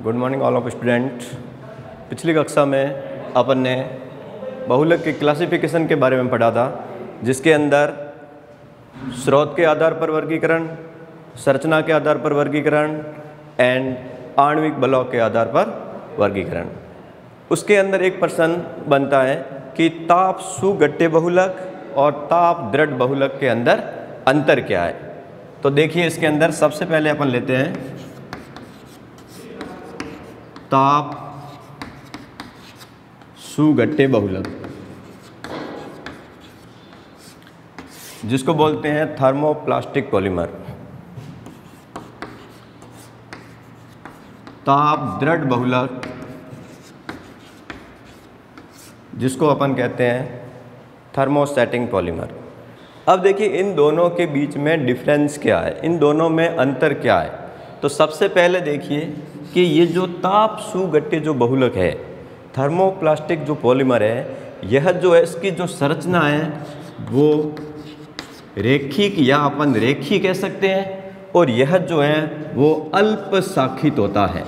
Good morning all of student. पिछली कक्षा में अपन ने बहुलक के क्लासिफिकेशन के बारे में पढ़ा था, जिसके अंदर स्रोत के आधार पर वर्गीकरण, संरचना के आधार पर वर्गीकरण एंड आणविक बलों के आधार पर वर्गीकरण। उसके अंदर एक प्रश्न बनता है कि ताप सुगठ्य बहुलक और ताप दृढ़ बहुलक के अंदर अंतर क्या है। तो देखिए, इसके अंदर सबसे पहले अपन लेते हैं ताप सुगठ्य बहुलक, जिसको बोलते हैं थर्मोप्लास्टिक पॉलीमर। ताप दृढ़ बहुलक, जिसको अपन कहते हैं थर्मोसेटिंग पॉलीमर। अब देखिए, इन दोनों के बीच में डिफरेंस क्या है, इन दोनों में अंतर क्या है। तो सबसे पहले देखिए कि ये जो ताप सुगठ्य जो बहुलक है, थर्मोप्लास्टिक जो पॉलीमर है, यह जो है इसकी जो संरचना है वो रेखिक या अपन रेखी कह सकते हैं, और यह जो है वो अल्प शाखित होता है।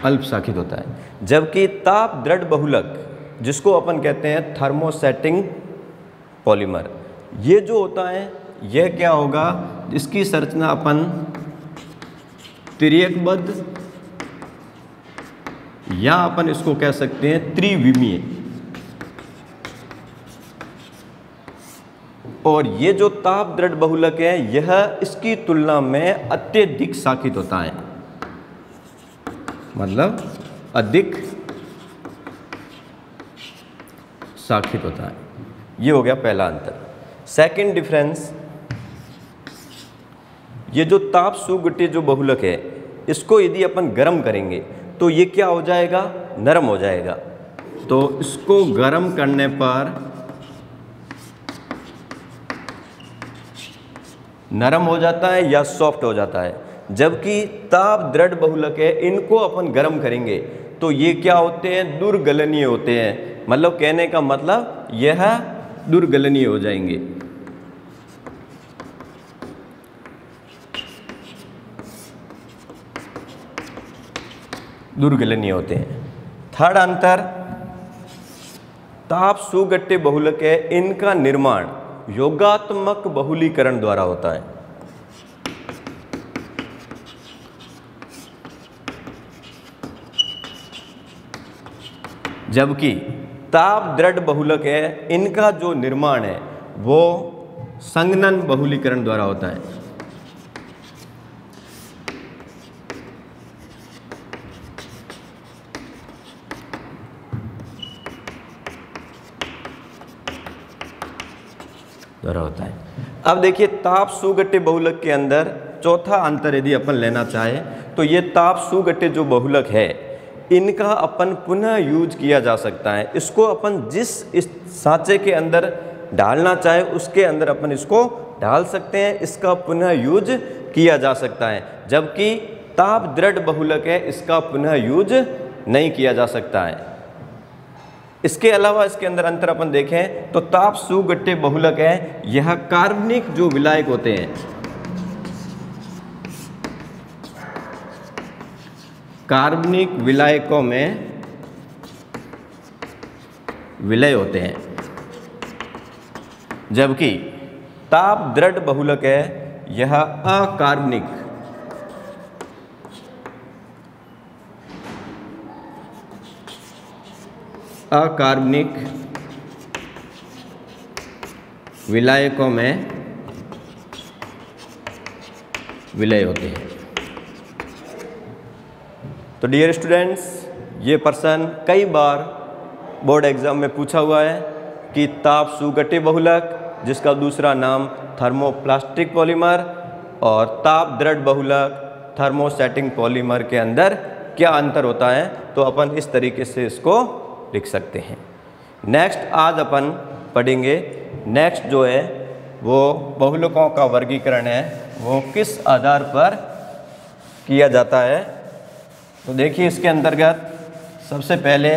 अल्प शाखित होता है। जबकि ताप दृढ़ बहुलक, जिसको अपन कहते हैं थर्मोसेटिंग पॉलीमर, ये जो होता है यह क्या होगा, इसकी संरचना अपन तिर्यकबद्ध या अपन इसको कह सकते हैं त्रिविमीय। और ये जो ताप दृढ़ बहुलक है, यह इसकी तुलना में अत्यधिक शाखित होता है, मतलब अधिक शाखित होता है। ये हो गया पहला अंतर। सेकंड डिफरेंस, ये जो ताप सुगठ्य जो बहुलक है, इसको यदि अपन गर्म करेंगे तो ये क्या हो जाएगा, नरम हो जाएगा। तो इसको गर्म करने पर नरम हो जाता है या सॉफ्ट हो जाता है। जबकि ताप दृढ़ बहुलक है, इनको अपन गर्म करेंगे तो ये क्या होते हैं, दुर्गलनीय होते हैं। मतलब कहने का मतलब यह दुर्गलनीय हो जाएंगे। दुर्गलनीय होते हैं। थर्ड अंतर, ताप सुगठ्य बहुलक है, इनका निर्माण योगात्मक बहुलीकरण द्वारा होता है। जबकि ताप दृढ़ बहुलक है, इनका जो निर्माण है वो संघनन बहुलीकरण द्वारा होता है। होता है। अब देखिए, ताप सुगठ्य बहुलक के अंदर चौथा अंतर यदि अपन लेना चाहे तो ये ताप सुगठ्य जो बहुलक है, इनका अपन पुनः यूज किया जा सकता है। इसको अपन जिस इस सांचे के अंदर डालना चाहे उसके अंदर अपन इसको डाल सकते हैं, इसका पुनः यूज किया जा सकता है। जबकि ताप दृढ़ बहुलक है, इसका पुनः यूज नहीं किया जा सकता है। इसके अलावा इसके अंदर अंतर अपन देखें तो ताप सुगठ्य बहुलक है, यह कार्बनिक जो विलायक होते हैं, कार्बनिक विलायकों में विलय होते हैं। जबकि ताप दृढ़ बहुलक है, यह अकार्बनिक विलायकों में विलय होते हैं। तो डियर स्टूडेंट्स, ये प्रश्न कई बार बोर्ड एग्जाम में पूछा हुआ है कि ताप सुगठ्य बहुलक, जिसका दूसरा नाम थर्मोप्लास्टिक पॉलीमर, और ताप दृढ़ बहुलक थर्मोसेटिंग पॉलीमर के अंदर क्या अंतर होता है। तो अपन इस तरीके से इसको लिख सकते हैं। नेक्स्ट आज अपन पढ़ेंगे, नेक्स्ट जो है वो बहुलकों का वर्गीकरण है, वो किस आधार पर किया जाता है। तो देखिए, इसके अंतर्गत सबसे पहले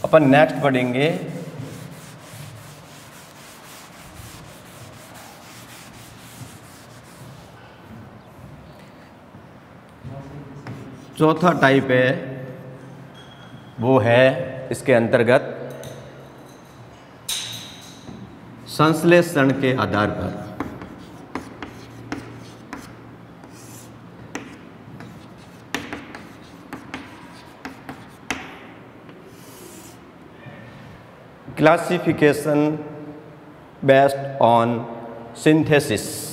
अपन नेक्स्ट पढ़ेंगे चौथा टाइप है वो है इसके अंतर्गत संश्लेषण के आधार पर। Classification based on synthesis.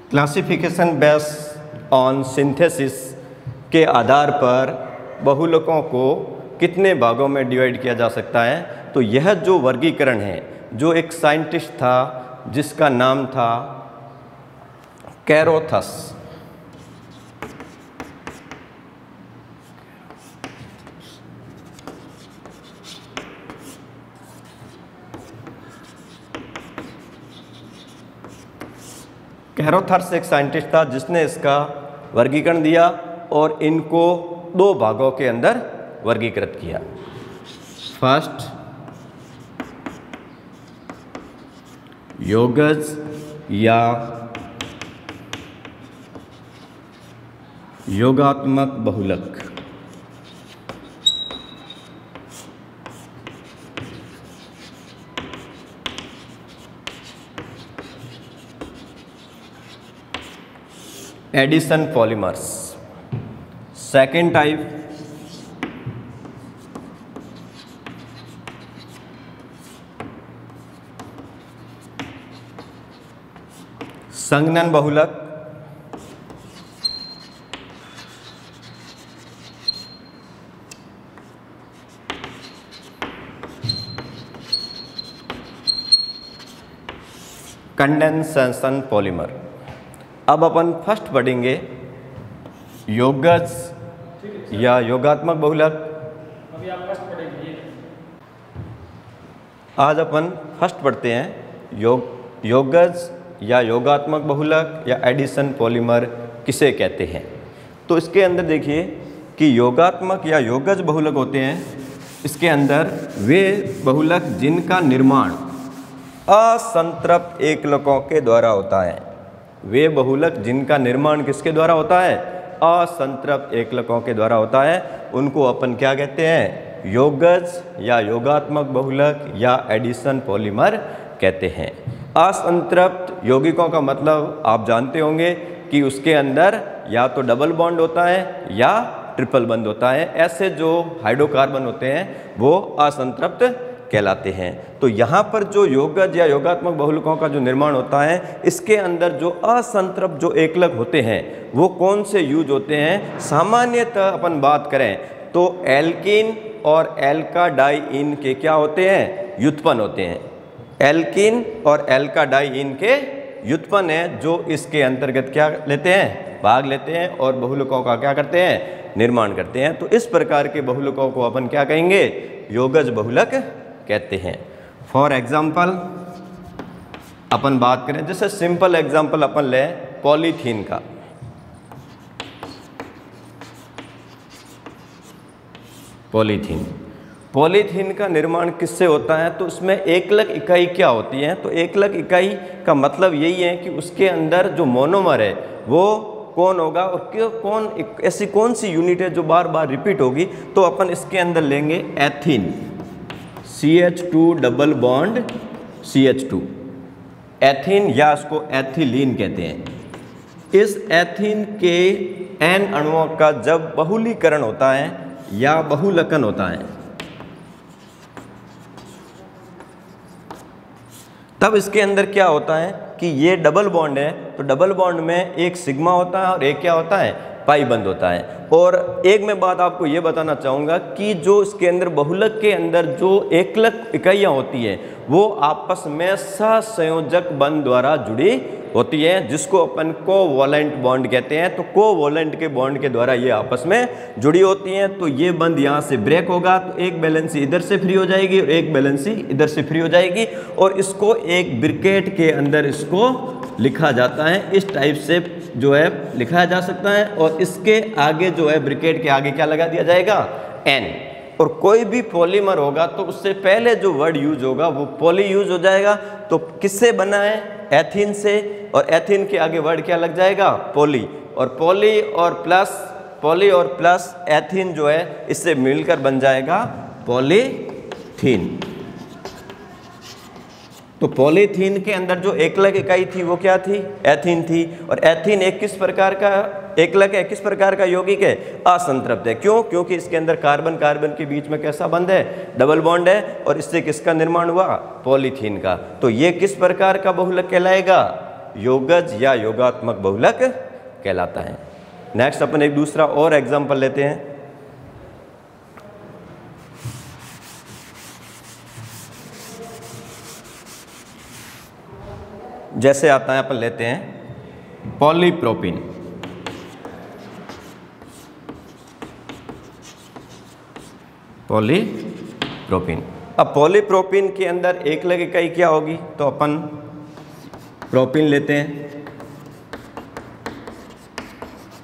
Classification based on synthesis के आधार पर बहुलकों को कितने भागों में डिवाइड किया जा सकता है? तो यह जो वर्गीकरण है, जो एक साइंटिस्ट था जिसका नाम था कैरोथस, कैरोथस एक साइंटिस्ट था जिसने इसका वर्गीकरण दिया और इनको दो भागों के अंदर वर्गीकृत किया। फर्स्ट योगज या योगात्मक बहुलक। Addition polymers. सेकेंड टाइप संघनन बहुलक। Condensation polymer. अब अपन फर्स्ट पढ़ेंगे योगज या योगात्मक बहुलक। अभी आप फर्स्ट पढ़ेंगे। आज अपन फर्स्ट पढ़ते हैं योगज या योगात्मक बहुलक या एडिशन पॉलीमर किसे कहते हैं। तो इसके अंदर देखिए कि योगात्मक या योगज बहुलक होते हैं, इसके अंदर वे बहुलक जिनका निर्माण असंतृप्त एकलकों के द्वारा होता है। वे बहुलक जिनका निर्माण किसके द्वारा होता है? असंतृप्त एकलकों के द्वारा होता है। उनको अपन क्या कहते हैं? योगज या योगात्मक बहुलक या एडिशन पॉलीमर कहते हैं। असंतृप्त यौगिकों का मतलब आप जानते होंगे कि उसके अंदर या तो डबल बॉन्ड होता है या ट्रिपल बॉन्ड होता है। ऐसे जो हाइड्रोकार्बन होते हैं वो असंतृप्त कहलाते हैं। तो यहाँ पर जो योगज या योगात्मक बहुलकों का जो निर्माण होता है, इसके अंदर जो असंतृप्त जो एकलक होते हैं वो कौन से यूज होते हैं? सामान्यतः अपन बात करें तो एल्कीन और एल्काडाइइन के क्या होते हैं? व्युत्पन्न होते हैं। एल्कीन और एल्काडाइइन के व्युत्पन्न है जो इसके अंतर्गत क्या लेते हैं? भाग लेते हैं और बहुलकों का क्या करते हैं? निर्माण करते हैं। तो इस प्रकार के बहुलकों को अपन क्या कहेंगे? योगज बहुलक कहते हैं। फॉर एग्जाम्पल अपन बात करें, जैसे सिंपल एग्जाम्पल अपन लें पॉलीथीन का। पॉलीथीन का निर्माण किससे होता है? तो उसमें एकलक इकाई क्या होती है? तो एकलक इकाई का मतलब यही है कि उसके अंदर जो मोनोमर है वो कौन होगा और ऐसी कौन सी यूनिट है जो बार बार रिपीट होगी। तो अपन इसके अंदर लेंगे ethene, CH2 double bond CH2, ethene या इसको एथिलीन कहते हैं। इस एथीन के N अणुओं का जब बहुलीकरण होता है या बहुलकन होता है तब इसके अंदर क्या होता है कि ये डबल बॉन्ड है, तो डबल बॉन्ड में एक सिग्मा होता है और एक क्या होता है? पाई बंद होता है। और एक मैं बात आपको ये बताना चाहूँगा कि जो इसके अंदर बहुलक के अंदर जो एकलक इकाइयाँ होती हैं वो आपस में सहसंयोजक बंध द्वारा जुड़ी होती है, जिसको अपन कोवैलेंट बॉन्ड कहते हैं। तो कोवैलेंट के बॉन्ड के द्वारा ये आपस में जुड़ी होती हैं। तो ये बंध यहाँ से ब्रेक होगा तो एक वैलेंसी इधर से फ्री हो जाएगी और एक वैलेंसी इधर से फ्री हो जाएगी और इसको एक ब्रैकेट के अंदर इसको लिखा जाता है। इस टाइप से जो है लिखा जा सकता है और इसके आगे जो है ब्रैकेट के आगे क्या लगा दिया जाएगा, एन। और कोई भी पॉलीमर होगा तो उससे पहले जो वर्ड यूज होगा वो पॉली यूज हो जाएगा। तो किससे बना है, एथीन से, और एथीन के आगे वर्ड क्या लग जाएगा, पॉली। और पॉली और प्लस एथीन जो है इससे मिलकर बन जाएगा पॉलीथीन। तो पॉलीथीन के अंदर जो एकलक इकाई थी वो क्या थी, एथीन थी। और एथीन एक किस प्रकार का एकलक है, किस प्रकार का यौगिक है, असंतृप्त है। क्यों, क्योंकि इसके अंदर कार्बन कार्बन के बीच में कैसा बंध है, डबल बॉन्ड है, और इससे किसका निर्माण हुआ, पॉलीथीन का। तो ये किस प्रकार का बहुलक कहलाएगा, योगज या योगात्मक बहुलक कहलाता है। नेक्स्ट अपन एक दूसरा और एग्जाम्पल लेते हैं। जैसे आता है, अपन लेते हैं पॉलीप्रोपीन। पॉलीप्रोपीन। अब पॉलीप्रोपीन के अंदर एकलक इकाई क्या होगी, तो अपन प्रोपीन लेते हैं।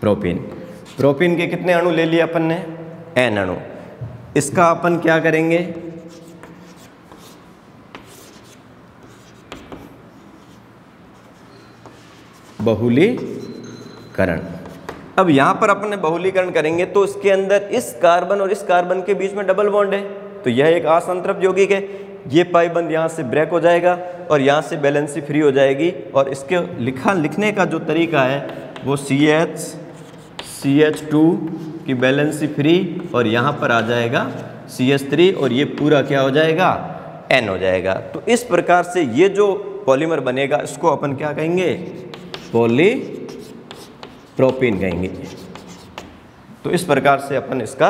प्रोपीन के कितने अणु ले लिए अपन ने, एन अणु। इसका अपन क्या करेंगे, बहुलीकरण। अब यहां पर अपन बहुलीकरण करेंगे तो इसके अंदर इस कार्बन और इस कार्बन के बीच में डबल बॉन्ड है, तो यह एक असंतृप्त यौगिक है। ये पाई बंद यहाँ से ब्रेक हो जाएगा और यहाँ से बैलेंसी फ्री हो जाएगी। और इसके लिखने का जो तरीका है वो CH2 की बैलेंसी फ्री, और यहाँ पर आ जाएगा CH3, और ये पूरा क्या हो जाएगा, N हो जाएगा। तो इस प्रकार से ये जो पॉलीमर बनेगा इसको अपन क्या कहेंगे, पॉलीप्रोपीन कहेंगे। तो इस प्रकार से अपन इसका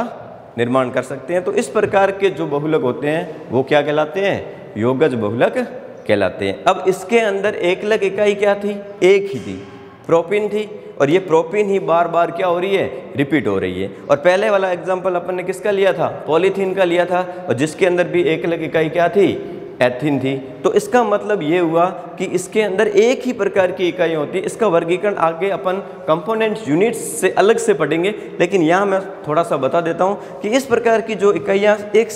निर्माण कर सकते हैं। तो इस प्रकार के जो बहुलक होते हैं वो क्या कहलाते हैं, योगज बहुलक कहलाते हैं। अब इसके अंदर एकलक इकाई क्या थी, एक ही थी, प्रोपीन थी। और ये प्रोपीन ही बार बार क्या हो रही है, रिपीट हो रही है। और पहले वाला एग्जाम्पल अपन ने किसका लिया था, पॉलीथीन का लिया था, और जिसके अंदर भी एकलक इकाई क्या थी, एथीन थी। तो इसका मतलब ये हुआ कि इसके अंदर एक ही प्रकार की इकाई होती है। इसका वर्गीकरण आगे अपन कंपोनेंट्स यूनिट्स से अलग से पढ़ेंगे, लेकिन यहाँ मैं थोड़ा सा बता देता हूँ कि इस प्रकार की जो इकाइयाँ एक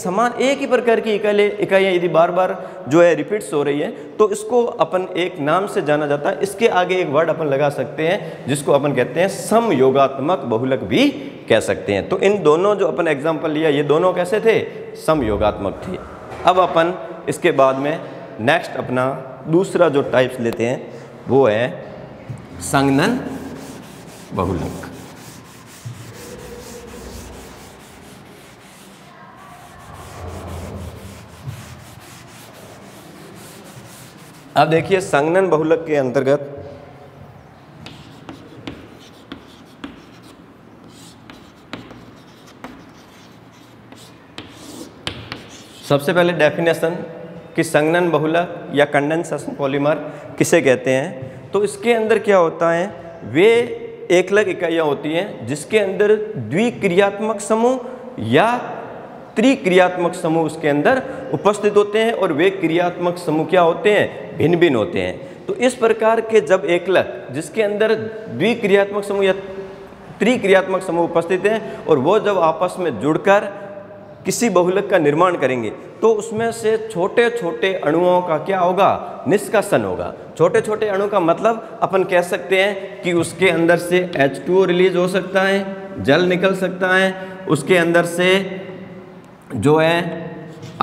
ही प्रकार की इकाइयाँ यदि बार बार जो है रिपीट्स हो रही है तो इसको अपन एक नाम से जाना जाता है। इसके आगे एक वर्ड अपन लगा सकते हैं जिसको अपन कहते हैं समयोगात्मक बहुलक भी कह सकते हैं। तो इन दोनों जो अपन एग्जाम्पल लिया ये दोनों कैसे थे, समयोगात्मक थे। अब अपन इसके बाद में नेक्स्ट अपना दूसरा जो टाइप्स लेते हैं वो है संघनन बहुलक। अब देखिए संघनन बहुलक के अंतर्गत सबसे पहले डेफिनेशन कि संघनन बहुलक या कंडेंसेशन पॉलीमर किसे कहते हैं। तो इसके अंदर क्या होता है, वे एकलक इकाइयाँ होती हैं जिसके अंदर द्विक्रियात्मक समूह या त्रिक्रियात्मक समूह उसके अंदर उपस्थित होते हैं, और वे क्रियात्मक समूह क्या होते हैं, भिन्न भिन्न होते हैं। तो इस प्रकार के जब एकलक जिसके अंदर द्विक्रियात्मक समूह या त्रिक्रियात्मक समूह उपस्थित हैं और वो जब आपस में जुड़कर किसी बहुलक का निर्माण करेंगे तो उसमें से छोटे छोटे अणुओं का क्या होगा, निष्कासन होगा। छोटे छोटे अणु का मतलब अपन कह सकते हैं कि उसके अंदर से H2O रिलीज हो सकता है, जल निकल सकता है, उसके अंदर से जो है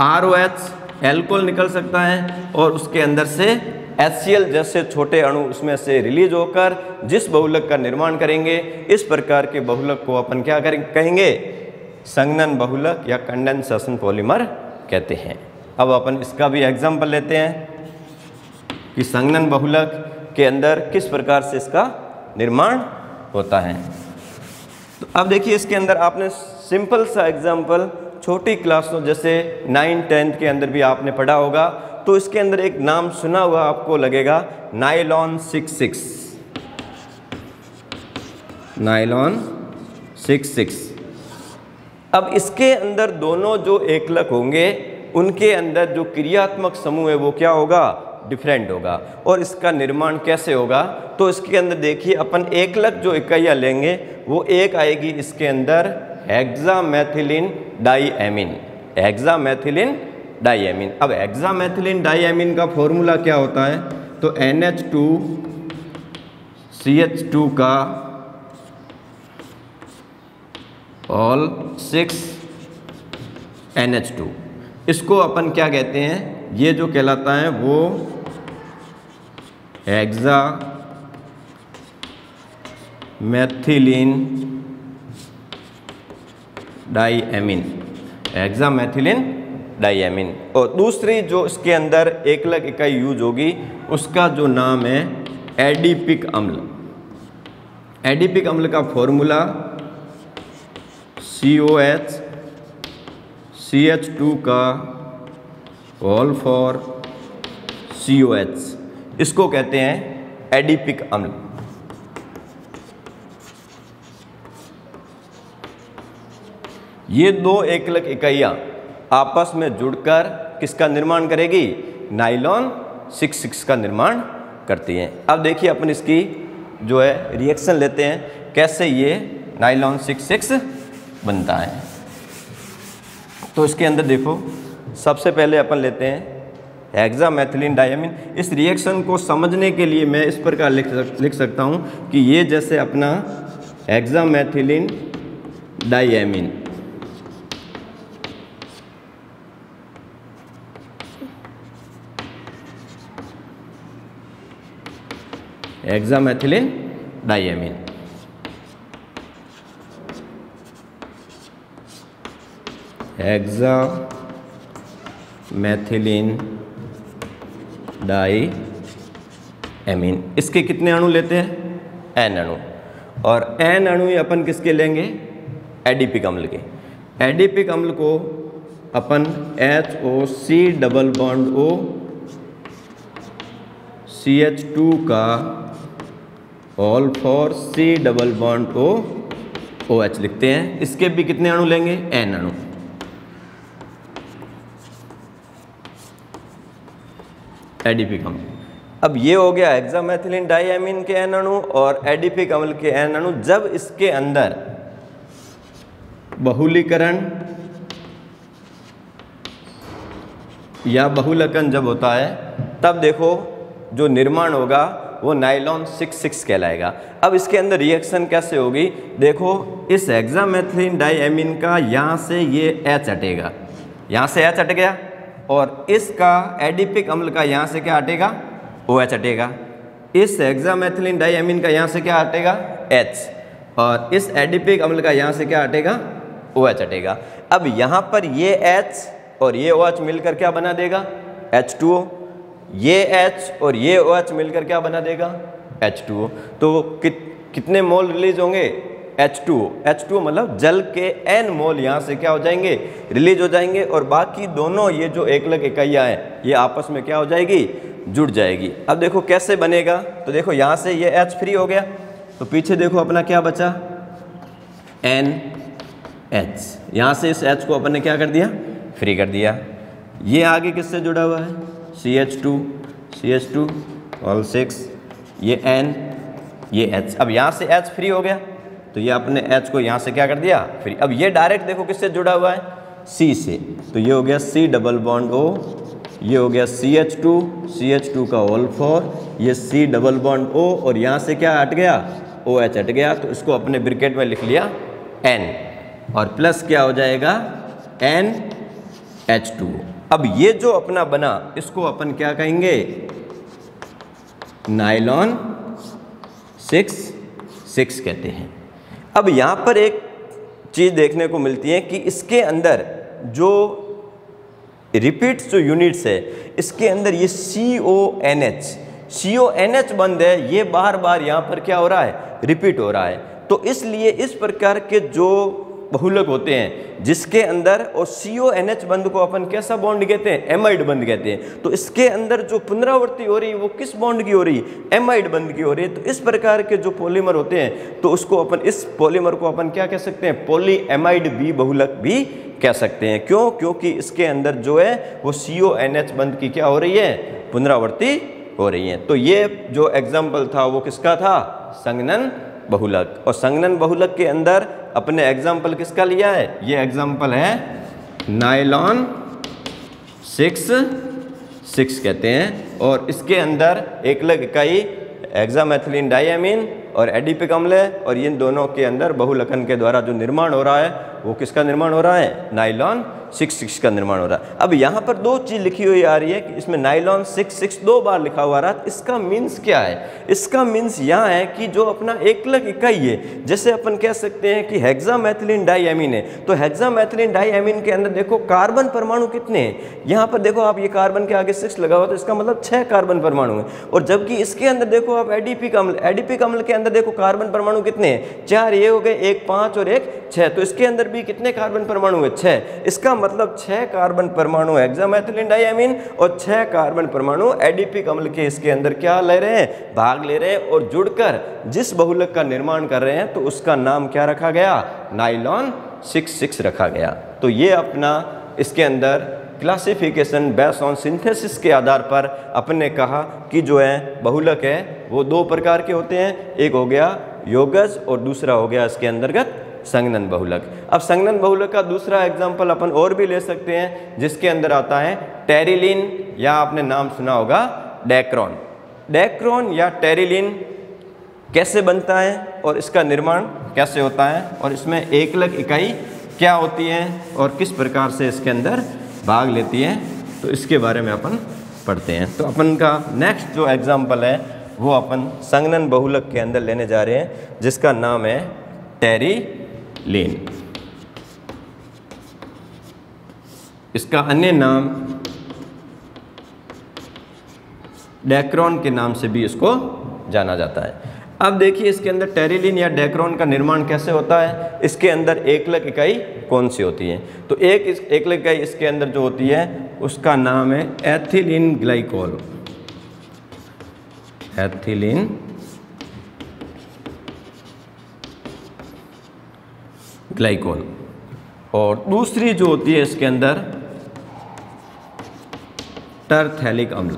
ROH एल्कोहल निकल सकता है, और उसके अंदर से HCl जैसे छोटे अणु उसमें से रिलीज होकर जिस बहुलक का निर्माण करेंगे, इस प्रकार के बहुलक को अपन क्या कहेंगे, संघनन बहुलक या कंडेंसेशन पॉलीमर कहते हैं। अब अपन इसका भी एग्जाम्पल लेते हैं कि संघनन बहुलक के अंदर किस प्रकार से इसका निर्माण होता है। तो अब देखिए इसके अंदर आपने सिंपल सा एग्जाम्पल छोटी क्लासों जैसे 9th 10th के अंदर भी आपने पढ़ा होगा। तो इसके अंदर एक नाम सुना हुआ आपको लगेगा, नायलॉन 66। नायलॉन 66। अब इसके अंदर दोनों जो एकलक होंगे उनके अंदर जो क्रियात्मक समूह है वो क्या होगा, डिफरेंट होगा। और इसका निर्माण कैसे होगा, तो इसके अंदर देखिए अपन एकलक जो इकाइयाँ लेंगे वो एक आएगी इसके अंदर हेक्सामेथिलीन डाइएमीन, हेक्सामेथिलीन डाइएमीन। अब हेक्सामेथिलीन डाइएमीन का फॉर्मूला क्या होता है, तो NH2CH2 का ऑल 6NH2, इसको अपन क्या कहते हैं, ये जो कहलाता है वो हेक्सामेथिलीन डाइएमीन, हेक्सामेथिलीन डाइएमीन। और दूसरी जो इसके अंदर एकलक इकाई यूज होगी उसका जो नाम है एडिपिक अम्ल। एडिपिक अम्ल का फॉर्मूला COH CH2 का होल फॉर COH, इसको कहते हैं एडिपिक अम्ल। ये दो एकलक इकाइयाँ आपस में जुड़कर किसका निर्माण करेगी, नाइलॉन 6,6 का निर्माण करती हैं। अब देखिए अपन इसकी जो है रिएक्शन लेते हैं, कैसे ये नाइलॉन 6,6 बनता है। तो इसके अंदर देखो सबसे पहले अपन लेते हैं हेक्सामेथिलीन डाइएमीन। इस रिएक्शन को समझने के लिए मैं इस प्रकार लिख सकता हूँ कि ये जैसे अपना hexamethylene diamine, hexamethylene diamine, hexamethylene diamine, इसके कितने अणु लेते हैं, N अणु। और N अणु ही अपन किसके लेंगे, एडिपिक अम्ल के। एडिपिक अम्ल को अपन HOC double bond O CH2 का all for C double bond O OH लिखते हैं। इसके भी कितने अणु लेंगे, N अणु। एडिपिक अम्ल, अब ये हो गया हेक्सामेथिलीन डाइएमीन के N अणु और एडिपिक अम्ल के N अणु। जब इसके अंदर बहुलीकरण या बहुलकन जब होता है तब देखो जो निर्माण होगा वो नाइलॉन 6,6 कहलाएगा। अब इसके अंदर रिएक्शन कैसे होगी, देखो इस हेक्सामेथिलीन डाइएमीन का यहाँ से ये H हटेगा, यहाँ से H हट गया, और इसका एडिपिक अम्ल का यहाँ से क्या हटेगा, OH हटेगा। इस हेक्सामेथिलीन डाइएमीन का यहाँ से क्या हटेगा, H, और इस एडिपिक अम्ल का यहाँ से क्या हटेगा, OH हटेगा। अब यहाँ पर ये H और ये OH मिलकर क्या बना देगा, H2O। ये H और ये OH मिलकर क्या बना देगा, H2O। तो कितने मोल रिलीज होंगे, H2O। H2O मतलब जल के N मोल यहाँ से क्या हो जाएंगे, रिलीज हो जाएंगे, और बाकी दोनों ये जो एकलक इकाइयाँ हैं ये आपस में क्या हो जाएगी, जुड़ जाएगी। अब देखो कैसे बनेगा, तो देखो यहाँ से ये H फ्री हो गया, तो पीछे देखो अपना क्या बचा, NH। यहाँ से इस H को अपन ने क्या कर दिया, फ्री कर दिया। ये आगे किससे जुड़ा हुआ है, CH2 ऑल 6, ये N, ये H। अब यहाँ से H फ्री हो गया तो ये अपने H को यहाँ से क्या कर दिया, फ्री। अब ये डायरेक्ट देखो किससे जुड़ा हुआ है, C से, तो ये हो गया C डबल बॉन्ड O, ये हो गया CH2 का होल फॉर, ये C डबल बॉन्ड O, और यहाँ से क्या हट गया, OH हट गया, तो इसको अपने ब्रैकेट में लिख लिया N, और प्लस क्या हो जाएगा NH2। अब ये जो अपना बना इसको अपन क्या कहेंगे, नाइलॉन 6,6 कहते हैं। अब यहाँ पर एक चीज़ देखने को मिलती है कि इसके अंदर जो रिपीट्स जो यूनिट्स है इसके अंदर ये CONH बंद है, ये बार बार यहाँ पर क्या हो रहा है, रिपीट हो रहा है। तो इसलिए इस प्रकार के जो बहुलक होते हैं जिसके अंदर और CONH बंध को अपन कैसा बॉन्ड कहते हैं, एमाइड बंध कहते हैं। तो इसके अंदर जो पुनरावृत्ति हो रही है वो किस बॉन्ड की हो रही है, एमाइड बंध की हो रही है। तो इस प्रकार के जो पॉलीमर होते हैं तो उसको अपन, इस पॉलीमर को अपन क्या कह सकते हैं, पॉलीएमाइड बी बहुलक भी कह सकते हैं। क्यों? क्योंकि इसके अंदर जो है वो CONH बंध की क्या हो रही है, पुनरावृत्ति हो रही है। तो ये जो एग्जाम्पल था वो किसका था, संघनन बहुलक। और संघनन बहुलक के अंदर अपने एग्जाम्पल किसका लिया है, ये एग्जाम्पल है नायलॉन 6 कहते हैं। और इसके अंदर एकलक इकाई हेक्सामेथिलीन डाइएमीन और एडिपिक अम्ल है। और इन दोनों के अंदर बहुलकन के द्वारा जो निर्माण हो रहा है वो किसका निर्माण हो रहा है, नायलॉन 6 का निर्माण हो रहा है। अब यहाँ पर दो चीज़ लिखी हुई आ रही है कि इसमें नायलॉन 6 दो बार लिखा हुआ रहा। इसका मीन्स क्या है, इसका मीन्स यहाँ है कि जो अपना एकलक इकाई है, जैसे अपन कह सकते हैं कि हेक्सामेथिलीन डाइएमीन है, तो हेक्सामेथिलीन डाइएमीन के अंदर देखो कार्बन परमाणु कितने हैं, यहाँ पर देखो आप, ये कार्बन के आगे 6 लगा हुआ तो इसका मतलब 6 कार्बन परमाणु है। और जबकि इसके अंदर देखो आप एडिपिक अम्ल के अंदर देखो कार्बन परमाणु कितने हैं, 4, ये हो गए, 1 5 और 1 6। तो इसके अंदर भी कितने कार्बन परमाणु है, 6। इसका मतलब 6 कार्बन परमाणु हेक्सामेथिलीन डाइएमीन और 6 कार्बन परमाणु एडिपिक अम्ल के इसके अंदर क्या ले रहे हैं, भाग ले रहे हैं और जुड़कर जिस बहुलक का निर्माण कर रहे हैं तो उसका नाम क्या रखा गया, नायलॉन 6 रखा गया। तो ये अपना इसके अंदर क्लासिफिकेशन बेस्ड ऑन सिंथेसिस के आधार पर अपने कहा कि जो है बहुलक है वो 2 प्रकार के होते हैं, एक हो गया योगज और दूसरा हो गया इसके अंतर्गत संघनन बहुलक। अब संघनन बहुलक का दूसरा एग्जाम्पल अपन और भी ले सकते हैं जिसके अंदर आता है टेरिलीन, या आपने नाम सुना होगा डेक्रोन। डेक्रोन या टेरिलीन कैसे बनता है और इसका निर्माण कैसे होता है और इसमें एकलक इकाई क्या होती है और किस प्रकार से इसके अंदर भाग लेती है, तो इसके बारे में अपन पढ़ते हैं। तो अपन का नेक्स्ट जो एग्जाम्पल है वो अपन संघनन बहुलक के अंदर लेने जा रहे हैं जिसका नाम है टेरिलीन। इसका अन्य नाम डेक्रोन के नाम से भी इसको जाना जाता है। अब देखिए इसके अंदर टेरिलीन या डेक्रोन का निर्माण कैसे होता है, इसके अंदर एकलक इकाई कौन सी होती है। तो एक एकलक इकाई इसके अंदर जो होती है उसका नाम है एथिलीन ग्लाइकोल, एथिलीन ग्लाइकोल। और दूसरी जो होती है इसके अंदर टरथैलिक अम्ल,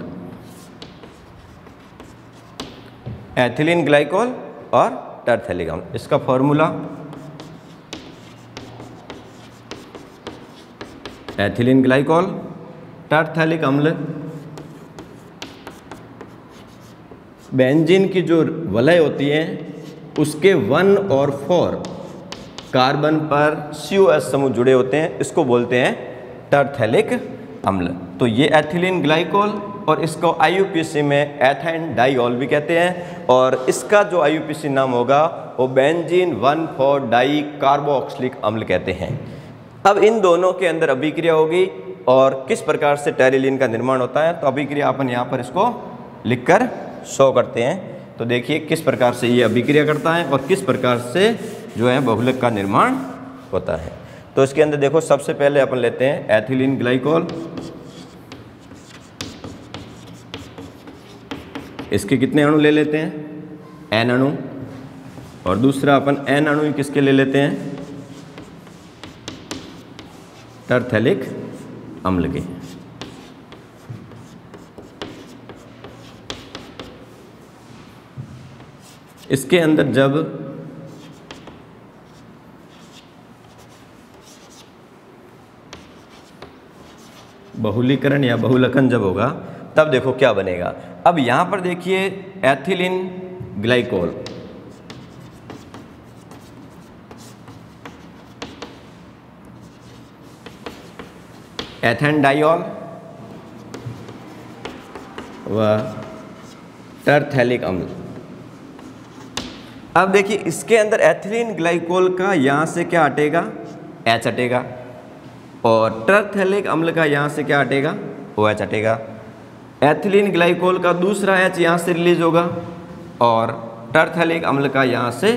एथिलीन ग्लाइकोल और टरथैलिक अम्ल। इसका फॉर्मूला एथिलीन ग्लाइकोल, टरथैलिक अम्ल, बेंजीन की जो वलय होती है उसके 1 और 4 कार्बन पर COH समूह जुड़े होते हैं, इसको बोलते हैं टरथैलिक अम्ल। तो ये एथिलीन ग्लाइकोल और इसको IUPAC में एथाइन डाइऑल भी कहते हैं और इसका जो IUPAC नाम होगा वो बेंजीन 1,4 डाई कार्बोक्सिलिक अम्ल कहते हैं। अब इन दोनों के अंदर अभिक्रिया होगी और किस प्रकार से टेरिलीन का निर्माण होता है, तो अभिक्रिया अपन यहाँ पर इसको लिखकर शो करते हैं। तो देखिए किस प्रकार से ये अभिक्रिया करता है और किस प्रकार से जो है बहुलक का निर्माण होता है। तो इसके अंदर देखो सबसे पहले अपन लेते हैं एथिलीन ग्लाइकोल, इसके कितने अणु ले लेते हैं, N अणु, और दूसरा अपन N अणु किसके ले लेते हैं, टरथैलिक अम्ल के। इसके अंदर जब बहुलीकरण या बहुलकन जब होगा तब देखो क्या बनेगा। अब यहां पर देखिए एथिलीन ग्लाइकोल, एथेन डाइऑल व टरथैलिक अम्ल। अब देखिए इसके अंदर एथिलीन ग्लाइकोल का यहाँ से क्या हटेगा, H हटेगा, और टरथैलिक अम्ल का यहाँ से क्या हटेगा, OH हटेगा। एथिलीन ग्लाइकोल का दूसरा H यहाँ से रिलीज होगा और टरथैलिक अम्ल का यहाँ से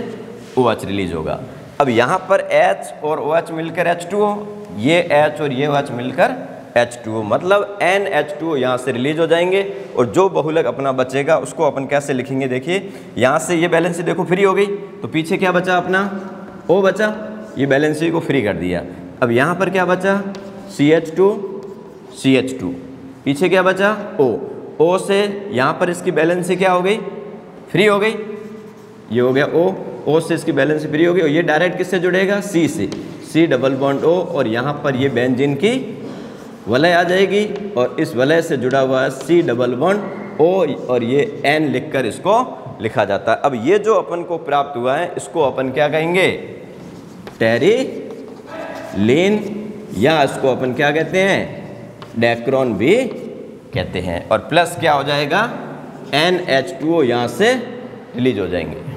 OH रिलीज होगा। अब यहाँ पर H और OH मिलकर H2O, ये H और ये OH मिलकर H2O, मतलब NH2O यहाँ से रिलीज हो जाएंगे और जो बहुलक अपना बचेगा उसको अपन कैसे लिखेंगे, देखिए यहाँ से ये बैलेंसी देखो फ्री हो गई, तो पीछे क्या बचा अपना O बचा, ये बैलेंसी को फ्री कर दिया। अब यहाँ पर क्या बचा CH2 CH2, पीछे क्या बचा O, O से यहाँ पर इसकी बैलेंसी क्या हो गई फ्री हो गई, ये हो गया O, O से इसकी बैलेंसी फ्री हो गई और ये डायरेक्ट किससे जुड़ेगा C से, C डबल बॉन्ड O और यहाँ पर ये बेंजीन की वलय आ जाएगी और इस वलय से जुड़ा हुआ है C डबल बॉन्ड O और ये N लिखकर इसको लिखा जाता है। अब ये जो अपन को प्राप्त हुआ है इसको अपन क्या कहेंगे टेरिलीन, या इसको अपन क्या कहते हैं डेक्रोन भी कहते हैं। और प्लस क्या हो जाएगा NH2O यहाँ से रिलीज हो जाएंगे।